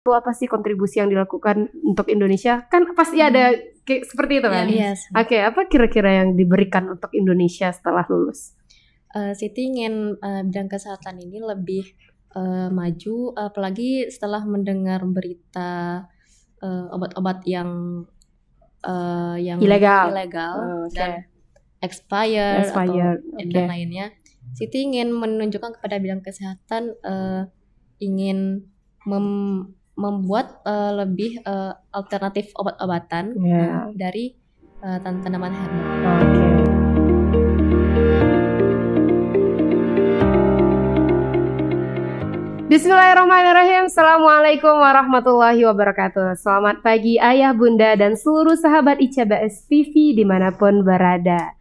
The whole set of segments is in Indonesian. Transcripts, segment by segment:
itu apa sih kontribusi yang dilakukan untuk Indonesia? Kan pasti ada kayak seperti itu kan? Yes. Oke, apa kira-kira yang diberikan untuk Indonesia setelah lulus? Siti ingin bidang kesehatan ini lebih maju, apalagi setelah mendengar berita obat-obat yang Ilegal. Dan expired atau okay. dan lainnya. Siti ingin menunjukkan kepada bidang kesehatan ingin membuat lebih alternatif obat-obatan dari tanaman herbal. Okay. Bismillahirrahmanirrahim. Assalamualaikum warahmatullahi wabarakatuh. Selamat pagi ayah, bunda, dan seluruh sahabat ICBS TV dimanapun berada.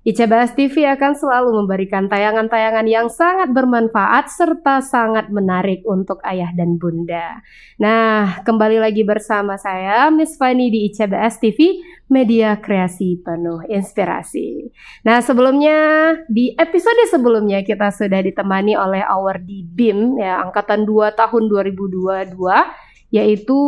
ICBS TV akan selalu memberikan tayangan-tayangan yang sangat bermanfaat serta sangat menarik untuk ayah dan bunda. Nah, kembali lagi bersama saya Miss Fani di ICBS TV, media kreasi penuh inspirasi. Nah, sebelumnya di episode sebelumnya kita sudah ditemani oleh Awardi BIM ya, angkatan 2 tahun 2022, yaitu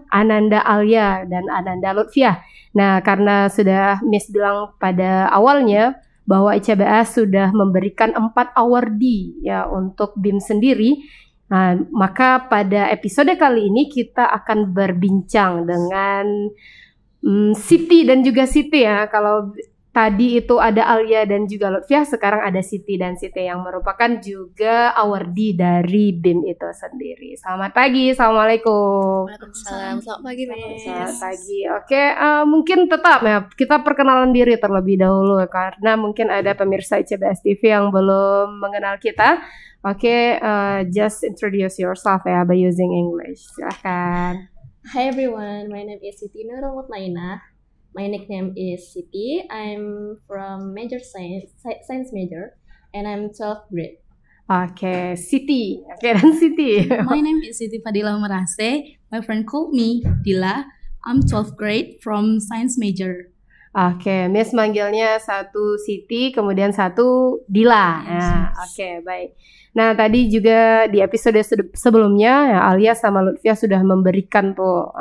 Ananda Alia dan Ananda Lutfiah. Nah, karena sudah Miss bilang pada awalnya bahwa ICBS sudah memberikan 4 awardi ya untuk BIM sendiri. Nah, maka pada episode kali ini kita akan berbincang dengan Siti dan juga Siti ya. Kalau tadi itu ada Alia dan juga Lutfiah, sekarang ada Siti dan Siti yang merupakan juga awardi dari BIM itu sendiri. Selamat pagi, Assalamualaikum. Waalaikumsalam. Selamat pagi, Miss. Selamat pagi. Oke, mungkin tetap ya kita perkenalan diri terlebih dahulu karena mungkin ada pemirsa ICBS TV yang belum mengenal kita. Oke, just introduce yourself ya by using English. Silahkan. Hi everyone, my name is Siti Nurul Mutmainah. My nickname is Siti. I'm from science major, and I'm 12th grade. Okay, Siti. Okay, dan Siti. My name is Siti Fadila Merase. My friend called me Dila. I'm 12th grade from science major. Okay, Miss manggilnya satu Siti, kemudian satu Dila. Yes. Nah, okay, baik. Nah, tadi juga di episode sebelumnya ya, Alia sama Lutfiah sudah memberikan tuh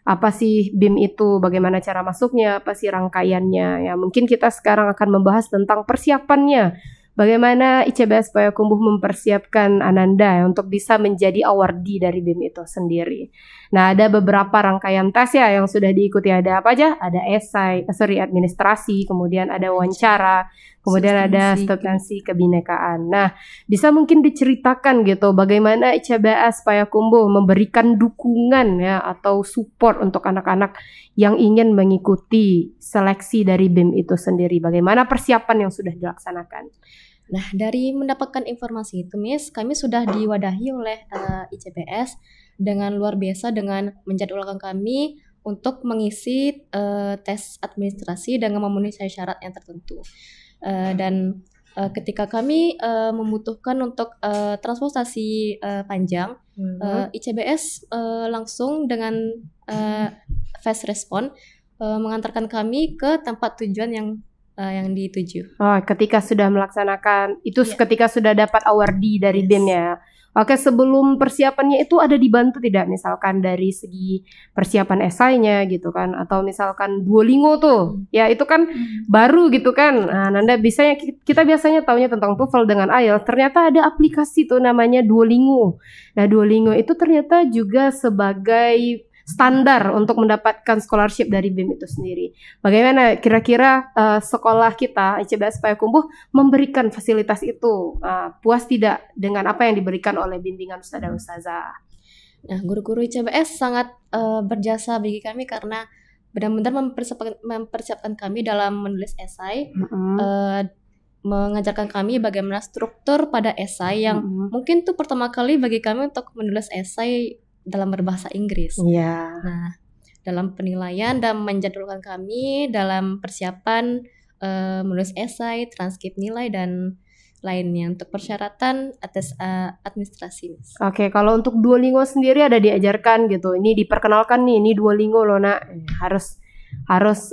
apa sih BIM itu, bagaimana cara masuknya, apa sih rangkaiannya. Ya, mungkin kita sekarang akan membahas tentang persiapannya. Bagaimana ICBS Payakumbuh mempersiapkan Ananda ya, untuk bisa menjadi awardi dari BIM itu sendiri. Nah, ada beberapa rangkaian tes ya yang sudah diikuti. Ada apa aja? Ada administrasi, kemudian ada wawancara, kemudian ada substansi kebinekaan. Nah, bisa mungkin diceritakan gitu bagaimana ICBS Payakumbuh memberikan dukungan ya atau support untuk anak-anak yang ingin mengikuti seleksi dari BIM itu sendiri. Bagaimana persiapan yang sudah dilaksanakan? Nah, dari mendapatkan informasi itu, Miss, kami sudah diwadahi oleh ICBS dengan luar biasa dengan menjadwalkan kami untuk mengisi tes administrasi dengan memenuhi syarat yang tertentu. Dan ketika kami membutuhkan untuk transportasi panjang, ICBS langsung dengan fast response mengantarkan kami ke tempat tujuan yang dituju. Oh, ketika sudah melaksanakan itu, ketika sudah dapat awardi dari BIM ya. Oke, sebelum persiapannya itu ada dibantu tidak, misalkan dari segi persiapan esainya gitu kan, atau misalkan Duolingo tuh, ya itu kan baru gitu kan. Nah, Nanda kita biasanya taunya tentang TOEFL dengan IELTS, ternyata ada aplikasi tuh namanya Duolingo. Nah, Duolingo itu ternyata juga sebagai standar untuk mendapatkan scholarship dari BIM itu sendiri. Bagaimana kira-kira sekolah kita ICBS Payakumbuh memberikan fasilitas itu? Puas tidak dengan apa yang diberikan oleh bimbingan ustazah-ustazah? Nah, guru-guru ICBS sangat berjasa bagi kami karena benar-benar mempersiapkan kami dalam menulis esai, mengajarkan kami bagaimana struktur pada esai yang mungkin tuh pertama kali bagi kami untuk menulis esai dalam berbahasa Inggris. Nah, dalam penilaian dan menjadwalkan kami dalam persiapan menulis esai, transkrip nilai dan lainnya untuk persyaratan atas administrasi. Oke, kalau untuk Duolingo sendiri ada diajarkan gitu. Ini diperkenalkan nih, ini Duolingo loh nak. Harus harus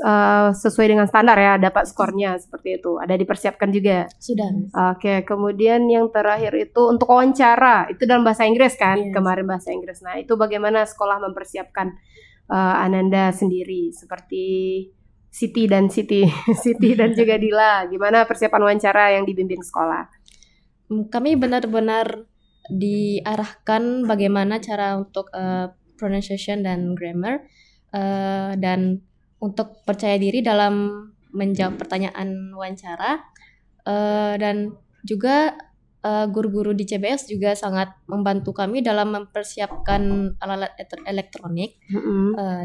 sesuai dengan standar ya, dapat skornya seperti itu. Ada dipersiapkan juga. Sudah, Miss. Oke, kemudian yang terakhir itu untuk wawancara, itu dalam bahasa Inggris kan? Yes. Kemarin bahasa Inggris. Nah, itu bagaimana sekolah mempersiapkan Ananda sendiri seperti Siti dan juga Dila. Gimana persiapan wawancara yang dibimbing sekolah? Kami benar-benar diarahkan bagaimana cara untuk pronunciation dan grammar, dan untuk percaya diri dalam menjawab pertanyaan wawancara, dan juga guru-guru di CBS juga sangat membantu kami dalam mempersiapkan alat-alat elektronik,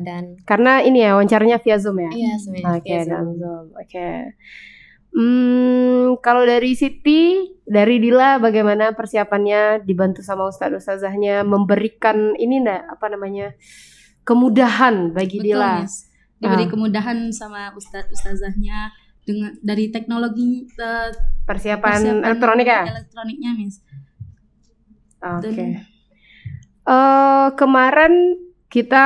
dan Karena ini ya wawancaranya via Zoom ya? iya, sebenarnya Oke, dalam Zoom. Oke. Kalau dari Siti, dari Dila bagaimana persiapannya dibantu sama ustadz-ustazahnya memberikan ini kemudahan bagi Betul, Dila. Miss. Diberi kemudahan sama ustazahnya dengan dari teknologi Persiapan elektronik ya? elektroniknya, Miss. Oke. Kemarin kita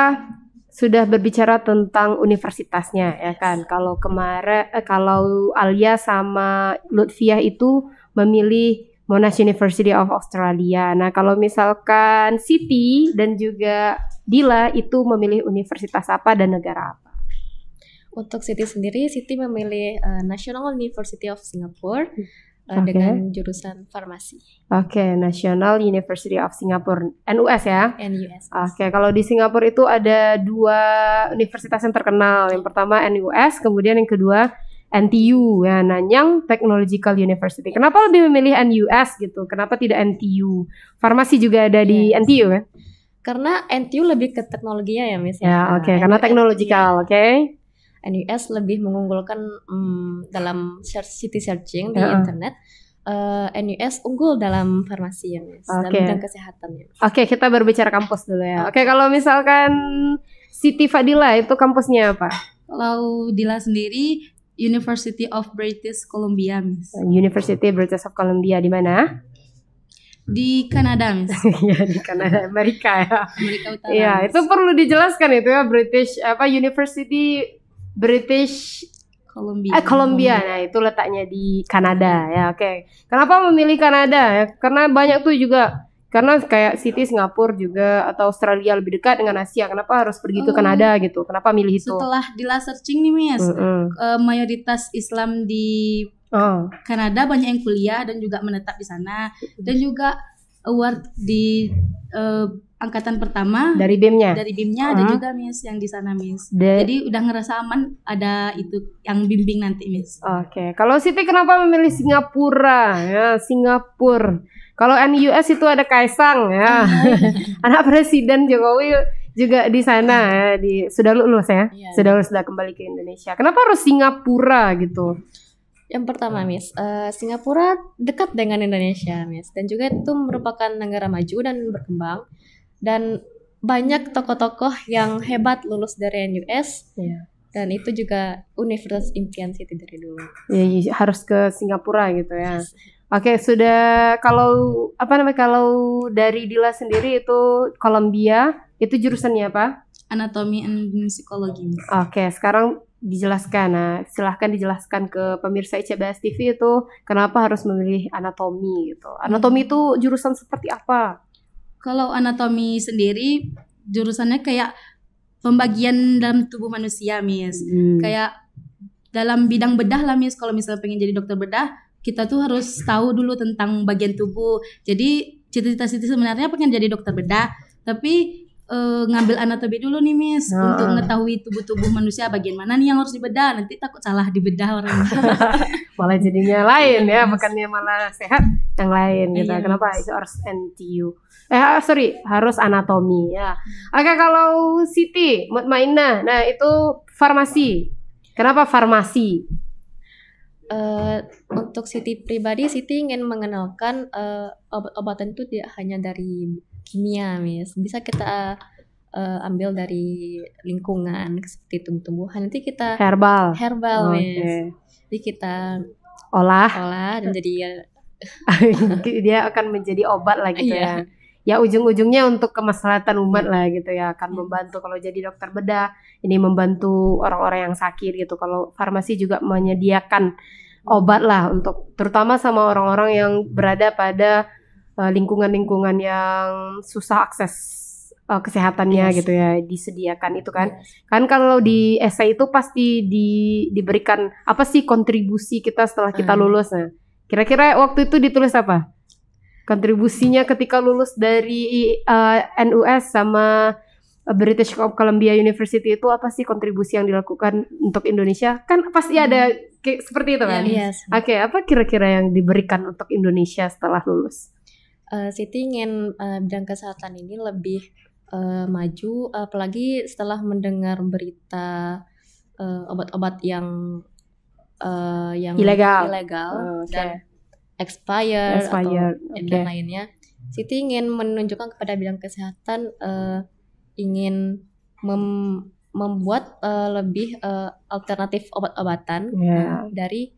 sudah berbicara tentang universitasnya ya kan. Kalau kalau Alia sama Lutfiah itu memilih Monash University of Australia. Nah, kalau misalkan Siti dan juga Dila itu memilih universitas apa dan negara apa? Untuk Siti sendiri, Siti memilih National University of Singapore Oke. dengan jurusan farmasi, Oke, National University of Singapore, NUS ya. NUS. Oke, kalau di Singapura itu ada 2 universitas yang terkenal. Yang pertama NUS, kemudian yang kedua NTU, ya, Nanyang Technological University. Kenapa lebih memilih NUS gitu? Kenapa tidak NTU? Farmasi juga ada di Yes. NTU ya? Karena NTU lebih ke teknologinya ya, Miss. Ya, oke, karena teknologikal, oke. NUS lebih mengunggulkan dalam city searching di Ya. internet. NUS unggul dalam farmasi ya, Miss, dan Oke. bidang kesehatan ya. Oke, kita berbicara kampus dulu ya. Oke, kalau misalkan Siti Fadila itu kampusnya apa? Kalau Dila sendiri University of British Columbia, Miss. University British of Columbia di mana? Di Kanada, Miss. Ya, di Kanada, Amerika ya. Amerika Utara. Iya, Miss. itu perlu dijelaskan itu ya, University British Columbia. Nah, itu letaknya di Kanada ya. Oke. Kenapa memilih Kanada ya? Karena banyak tuh juga karena kayak Siti Singapura juga atau Australia lebih dekat dengan Asia. Kenapa harus pergi ke Kanada gitu? Kenapa milih itu? Setelah Dila searching nih, Miss, mayoritas Islam di Oh, Kanada banyak yang kuliah dan juga menetap di sana, dan juga award di angkatan pertama dari BEM-nya. dari BIM-nya ada juga, Miss, yang di sana, Miss. Da- Jadi udah ngerasa aman ada itu yang bimbing nanti, Miss. Oke. Kalau Siti kenapa memilih Singapura? Ya, Singapura. Kalau NUS itu ada Kaisang ya. Anak Presiden Jokowi juga di sana ya, sudah lulus ya. Iya. Sudah kembali ke Indonesia. Kenapa harus Singapura gitu? Yang pertama, Miss, Singapura dekat dengan Indonesia, Miss, dan juga itu merupakan negara maju dan berkembang, dan banyak tokoh-tokoh yang hebat lulus dari NUS, Iya. dan itu juga universitas impian Siti dari dulu. Ya, harus ke Singapura gitu ya. Oke, sudah kalau dari Dila sendiri itu Columbia, itu jurusannya apa? Anatomi and psikologi, Miss. Oke, sekarang dijelaskan. Nah, silahkan dijelaskan ke pemirsa ICBS TV itu kenapa harus memilih anatomi gitu. Anatomi itu jurusan seperti apa? Kalau anatomi sendiri jurusannya kayak pembagian dalam tubuh manusia, Miss. Kayak dalam bidang bedah lah, Miss. Kalau misalnya pengen jadi dokter bedah, kita tuh harus tahu dulu tentang bagian tubuh. Jadi cita-cita Siti sebenarnya pengen jadi dokter bedah, tapi ngambil anatomi dulu nih, Miss, untuk mengetahui tubuh manusia bagian mana nih yang harus dibedah. Nanti takut salah dibedah orang. Malah jadinya lain ya, bukannya malah sehat yang lain gitu. Iya, Kenapa itu harus NTU? Harus anatomi ya. Oke, kalau Siti Mutmainah, nah itu farmasi. Kenapa farmasi? Untuk Siti pribadi, Siti ingin mengenalkan obat-obatan itu tidak hanya dari kimia, Miss. Bisa kita ambil dari lingkungan seperti tumbuh-tumbuhan. Nanti kita Herbal. Miss. Jadi kita Olah. olah dan jadi Dia akan menjadi obat lah gitu Iya. ya. ya ujung-ujungnya untuk kemaslahatan umat lah gitu ya, akan membantu. Kalau jadi dokter bedah ini membantu orang-orang yang sakit gitu. Kalau farmasi juga menyediakan obat lah untuk terutama sama orang-orang yang berada pada lingkungan-lingkungan yang susah akses kesehatannya gitu ya, disediakan itu kan. Kan kalau di esai itu pasti diberikan apa sih kontribusi kita setelah kita lulus. Nah, kira-kira waktu itu ditulis apa? Kontribusinya ketika lulus dari NUS sama British Columbia University itu apa sih kontribusi yang dilakukan untuk Indonesia? Kan pasti ada kayak seperti itu kan? Oke, apa kira-kira yang diberikan untuk Indonesia setelah lulus? Siti ingin bidang kesehatan ini lebih maju, apalagi setelah mendengar berita obat-obat yang ilegal dan expired atau dan lainnya. Siti ingin menunjukkan kepada bidang kesehatan, ingin membuat lebih alternatif obat-obatan dari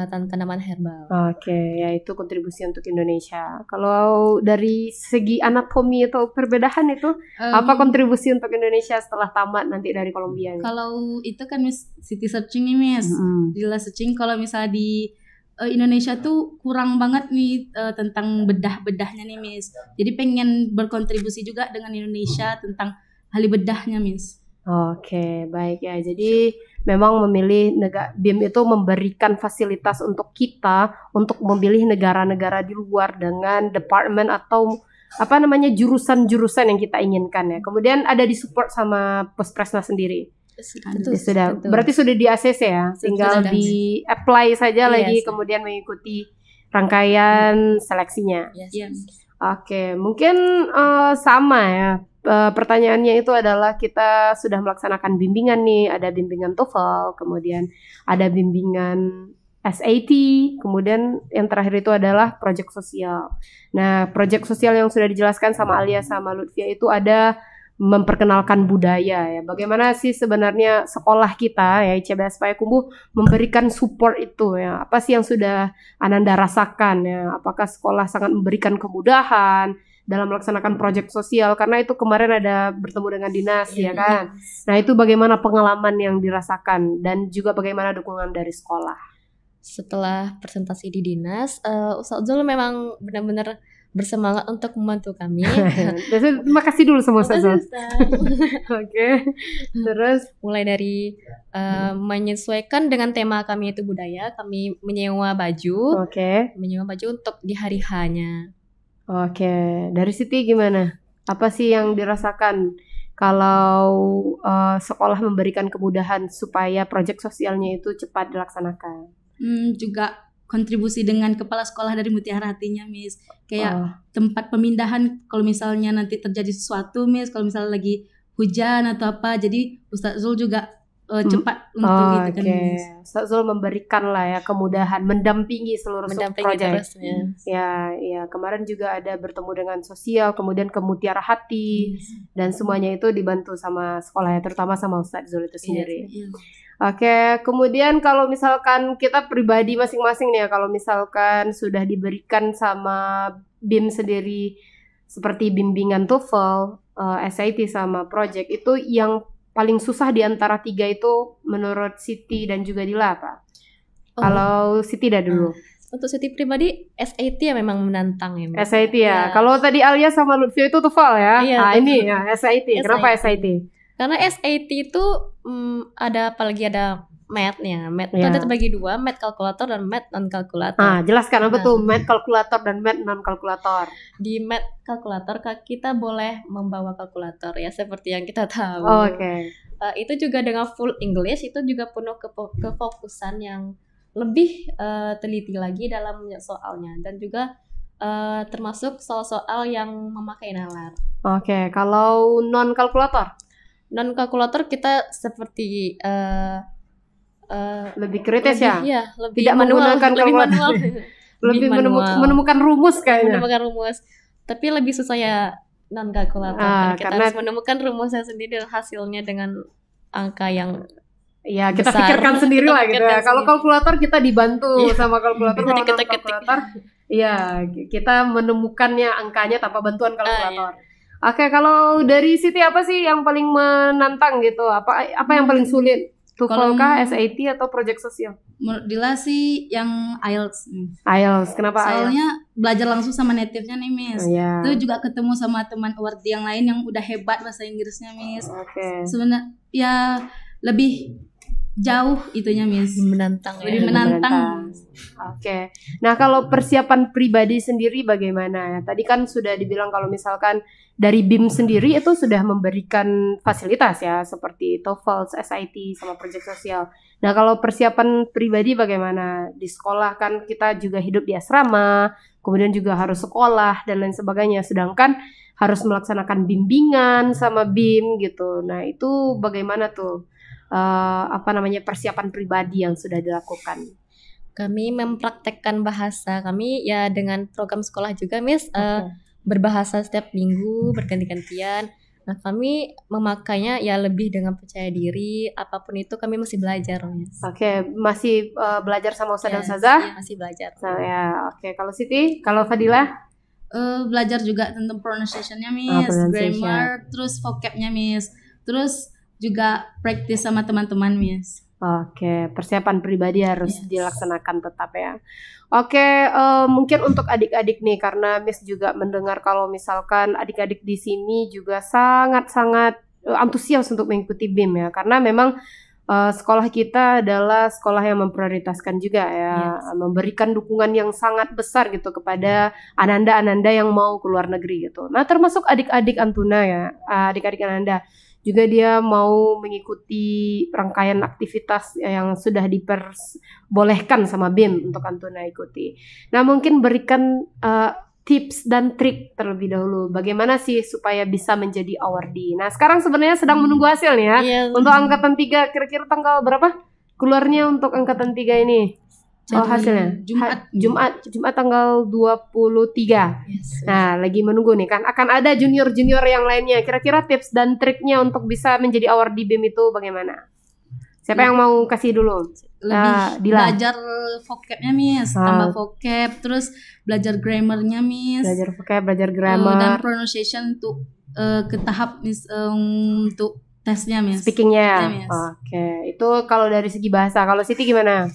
tanaman herbal. Oke, ya itu kontribusi untuk Indonesia. Kalau dari segi anatomi atau perbedaan itu apa kontribusi untuk Indonesia setelah tamat nanti dari Columbia? Kalau itu kan Miss Siti searching nih Miss, jelas searching kalau misalnya di Indonesia tuh kurang banget nih tentang bedah-bedahnya nih Miss. Jadi pengen berkontribusi juga dengan Indonesia tentang ahli bedahnya Miss. Oke, baik ya. Jadi memang memilih BIM itu memberikan fasilitas untuk kita untuk memilih negara-negara di luar dengan department atau apa namanya jurusan-jurusan yang kita inginkan ya. Kemudian ada disupport sama Puspresnas sendiri. Sudah. Berarti sudah di ACC ya. Tinggal di apply saja lagi kemudian mengikuti rangkaian seleksinya. Oke, mungkin sama ya. Pertanyaannya itu adalah kita sudah melaksanakan bimbingan nih, ada bimbingan TOEFL, kemudian ada bimbingan SAT, kemudian yang terakhir itu adalah proyek sosial. Nah, proyek sosial yang sudah dijelaskan sama Alia sama Lutfia itu ada memperkenalkan budaya ya. Bagaimana sih sebenarnya sekolah kita ya ICBS Payakumbuh memberikan support itu ya. Apa sih yang sudah Ananda rasakan ya? Apakah sekolah sangat memberikan kemudahan dalam melaksanakan proyek sosial, karena itu kemarin ada bertemu dengan dinas ya kan. Nah itu bagaimana pengalaman yang dirasakan dan juga bagaimana dukungan dari sekolah? Setelah presentasi di dinas, Ustaz Zul memang benar-benar bersemangat untuk membantu kami. Terima kasih dulu sama Ustaz Zul. Oke. Terus mulai dari menyesuaikan dengan tema kami itu budaya, kami menyewa baju, menyewa baju untuk di hari H-nya. Oke, dari Siti gimana? Apa sih yang dirasakan kalau sekolah memberikan kemudahan supaya proyek sosialnya itu cepat dilaksanakan? Juga kontribusi dengan kepala sekolah dari Mutiara Hatinya, Miss. Kayak tempat pemindahan kalau misalnya nanti terjadi sesuatu, Miss. Kalau misalnya lagi hujan atau apa, jadi Ustaz Zul juga cepat untuk gitu kan, Miss. Ustaz Zul memberikan lah ya kemudahan, mendampingi seluruh proyek. Ya, kemarin juga ada bertemu dengan sosial, kemudian ke Mutiara Hati, dan semuanya itu dibantu sama sekolah ya, terutama sama Ustaz Zul itu sendiri. Oke, kemudian kalau misalkan kita pribadi masing-masing nih ya, kalau misalkan sudah diberikan sama BIM sendiri seperti bimbingan TOEFL, SAT sama project, itu yang paling susah di antara tiga itu menurut Siti dan juga Dila apa? Kalau Siti dah dulu. Untuk Siti pribadi SAT ya memang menantang ya. SAT ya. Kalau tadi Alia sama Lutfia itu TOEFL ya. Ini ya SAT. Kenapa SAT? Karena SAT itu ada apalagi ada math-nya. Math itu ada terbagi dua, math kalkulator dan math non kalkulator. Jelaskan apa tuh math kalkulator dan math non kalkulator. Di math kalkulator kita boleh membawa kalkulator ya, seperti yang kita tahu. Itu juga dengan full English, itu juga penuh kefokusan yang lebih teliti lagi dalam soalnya, dan juga termasuk soal-soal yang memakai nalar. Kalau non kalkulator? Non kalkulator kita seperti lebih kritis lebih tidak manual, menggunakan kalkulator. lebih menemukan rumus kayaknya. Menemukan rumus. Tapi lebih susah ya non kalkulator. Kita harus menemukan rumusnya sendiri dan hasilnya dengan angka yang kita besar. Pikirkan sendiri lah gitu ya. Kalau kalkulator kita dibantu sama kalkulator. Kalau non kalkulator Iya, kita menemukannya angkanya tanpa bantuan kalkulator. Oke, kalau dari Siti apa sih yang paling menantang gitu? Apa yang paling sulit? TOEFL kah, SAT atau project sosial? Menurut Dila sih yang IELTS. IELTS, kenapa IELTS? Soalnya belajar langsung sama native-nya nih, Miss. Iya. Terus juga ketemu sama teman awardee yang lain yang udah hebat bahasa Inggrisnya, Miss. Oke. Sebenarnya ya lebih jauh itunya, Miss. Menantang ya. Lebih menantang. Oke. Nah, kalau persiapan pribadi sendiri bagaimana? Tadi kan sudah dibilang kalau misalkan dari BIM sendiri itu sudah memberikan fasilitas ya, seperti TOEFL, SAT, sama project sosial. Nah, kalau persiapan pribadi bagaimana? Di sekolah kan kita juga hidup di asrama, kemudian juga harus sekolah dan lain sebagainya. Sedangkan harus melaksanakan bimbingan sama BIM gitu. Nah, itu bagaimana tuh? Persiapan pribadi yang sudah dilakukan? Kami mempraktekkan bahasa kami ya dengan program sekolah juga, Miss. Berbahasa setiap minggu berganti-gantian. Nah, kami memakainya ya lebih dengan percaya diri. Apapun itu kami masih belajar, Miss. Oke, masih belajar sama Ustaz dan Ustazah? Iya, masih belajar. Nah, ya, oke. Kalau Siti, kalau Fadilah? Belajar juga tentang pronunciation-nya, Miss, grammar, terus vocab-nya, Miss. Terus juga practice sama teman-teman, Miss. Oke, persiapan pribadi harus dilaksanakan tetap ya. Oke, mungkin untuk adik-adik nih, karena Miss juga mendengar kalau misalkan adik-adik di sini juga sangat-sangat antusias untuk mengikuti BIM ya, karena memang sekolah kita adalah sekolah yang memprioritaskan juga ya, memberikan dukungan yang sangat besar gitu kepada ananda-ananda yang mau ke luar negeri gitu. Nah, termasuk adik-adik Antuna ya, adik-adik Ananda. Juga dia mau mengikuti rangkaian aktivitas yang sudah diperbolehkan sama BIM untuk Antuna ikuti. Nah, mungkin berikan tips dan trik terlebih dahulu. Bagaimana sih supaya bisa menjadi awardee? Nah, sekarang sebenarnya sedang menunggu hasil nih ya. Untuk angkatan 3, kira-kira tanggal berapa keluarnya untuk angkatan 3 ini? Hasilnya Jumat tanggal 23. Nah, lagi menunggu nih kan. Akan ada junior-junior yang lainnya. Kira-kira tips dan triknya untuk bisa menjadi awardee BIM itu bagaimana? Siapa yang mau kasih dulu? Lebih belajar vocabnya, Miss. Tambah vocab, terus belajar grammarnya, Miss. Belajar vocab, belajar grammar. Dan pronunciation untuk ke tahap, Miss, untuk tesnya, Miss. Speakingnya. Oke. Itu kalau dari segi bahasa. Kalau Siti gimana?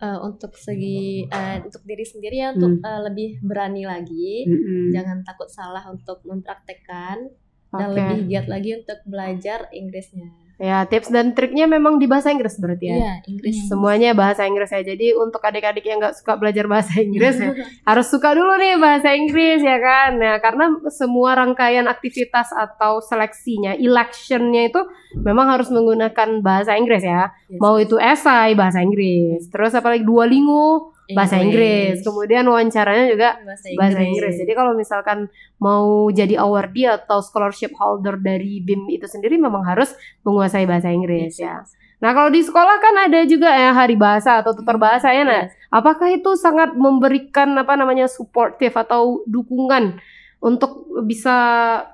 Untuk segi untuk diri sendiri ya, untuk lebih berani lagi, jangan takut salah untuk mempraktekkan, dan lebih giat lagi untuk belajar Inggrisnya. Ya, tips dan triknya memang di bahasa Inggris berarti ya? Iya, Inggris. Semuanya bahasa Inggris ya. Jadi untuk adik-adik yang nggak suka belajar bahasa Inggris ya, harus suka dulu nih bahasa Inggris ya kan? Nah, karena semua rangkaian aktivitas atau seleksinya, electionnya itu memang harus menggunakan bahasa Inggris ya. Mau itu esai bahasa Inggris, terus apalagi Duolingo bahasa Inggris, kemudian wawancaranya juga bahasa Inggris. Jadi kalau misalkan mau jadi awardee atau scholarship holder dari BIM itu sendiri memang harus menguasai bahasa Inggris ya. Nah, kalau di sekolah kan ada juga ya hari bahasa atau tutor bahasa ya. Nah, apakah itu sangat memberikan supportive atau dukungan untuk bisa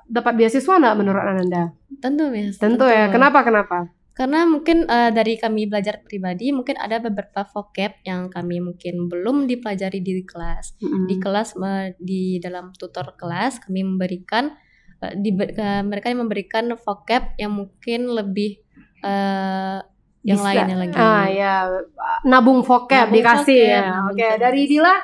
dapat beasiswa nggak menurut Ananda? Tentu, Miss. Tentu ya. Kenapa? Karena mungkin dari kami belajar pribadi, mungkin ada beberapa vocab yang kami mungkin belum dipelajari di kelas. Di kelas, di dalam tutor kelas kami memberikan mereka yang memberikan vocab yang mungkin lebih yang lainnya lagi. Nabung vocab dikasih ya. Oke, dari Dila?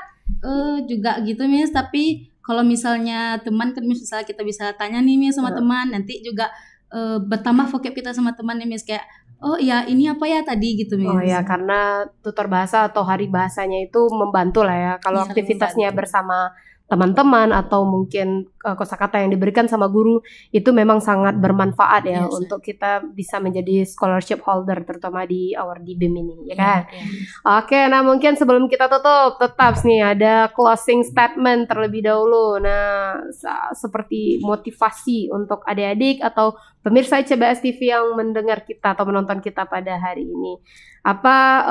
Juga gitu, Miss. Tapi kalau misalnya teman kan, misalnya kita bisa tanya nih, Miss, sama teman, nanti juga bertambah vocab kita sama teman nih, Miss, kayak oh ya ini apa ya tadi gitu, Miss. Oh ya, karena tutor bahasa atau hari bahasanya itu membantu lah ya. Kalau aktivitasnya bersama teman-teman atau mungkin kosakata yang diberikan sama guru itu memang sangat bermanfaat ya untuk kita bisa menjadi scholarship holder terutama di awardee BIM ini ya kan. Oke, nah mungkin sebelum kita tutup tetap nih ada closing statement terlebih dahulu. Nah, seperti motivasi untuk adik-adik atau pemirsa ICBS TV yang mendengar kita atau menonton kita pada hari ini. Apa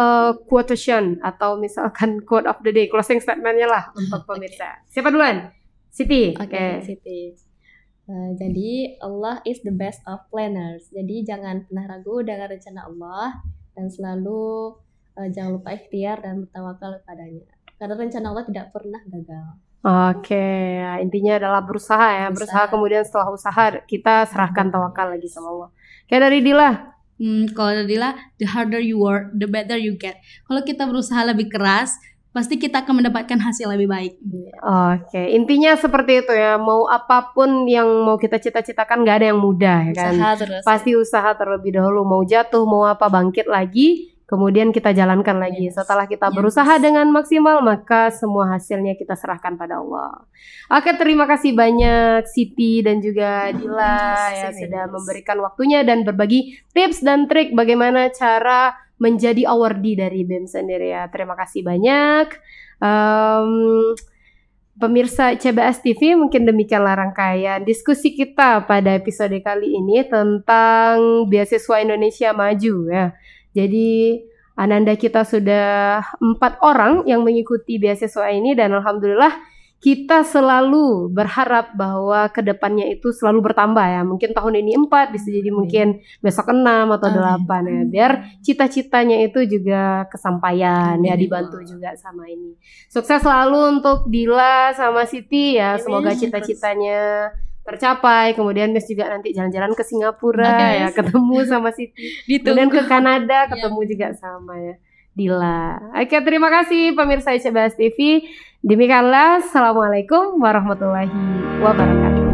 quotation atau misalkan quote of the day, closing statementnya lah untuk pemirsa. Siapa duluan? Siti. Oke, Siti. Jadi Allah is the best of planners. Jadi jangan pernah ragu dengan rencana Allah dan selalu jangan lupa ikhtiar dan bertawakal padanya. karena rencana Allah tidak pernah gagal. Oke, ya, intinya adalah berusaha ya, berusaha kemudian setelah usaha kita serahkan tawakal lagi sama Allah. Kayak dari Dila. Kalau dari Dila, the harder you work, the better you get. Kalau kita berusaha lebih keras, pasti kita akan mendapatkan hasil lebih baik. Oke, intinya seperti itu ya. Mau apapun yang mau kita cita-citakan nggak ada yang mudah ya kan. Usaha terus. Pasti usaha terlebih dahulu. Mau jatuh, mau apa, bangkit lagi. Kemudian kita jalankan lagi. Setelah kita berusaha dengan maksimal, maka semua hasilnya kita serahkan pada Allah. Oke, terima kasih banyak Siti dan juga Dila ya sudah memberikan waktunya dan berbagi tips dan trik bagaimana cara menjadi awardee dari BEM sendiri ya. Terima kasih banyak. Pemirsa CBS TV, mungkin demikianlah rangkaian diskusi kita pada episode kali ini tentang beasiswa Indonesia Maju ya. Jadi ananda kita sudah 4 orang yang mengikuti beasiswa ini dan alhamdulillah kita selalu berharap bahwa kedepannya itu selalu bertambah ya. Mungkin tahun ini 4, bisa jadi mungkin besok 6 atau 8 ya. Biar cita-citanya itu juga kesampaian ya, dibantu juga sama ini. Sukses selalu untuk Dila sama Siti ya. Semoga cita-citanya tercapai. Kemudian Miss juga nanti jalan-jalan ke Singapura ya, ketemu sama Siti. Kemudian ke Kanada ketemu juga sama ya Dila. Oke, terima kasih pemirsa CBS TV. Demikianlah, assalamualaikum warahmatullahi wabarakatuh.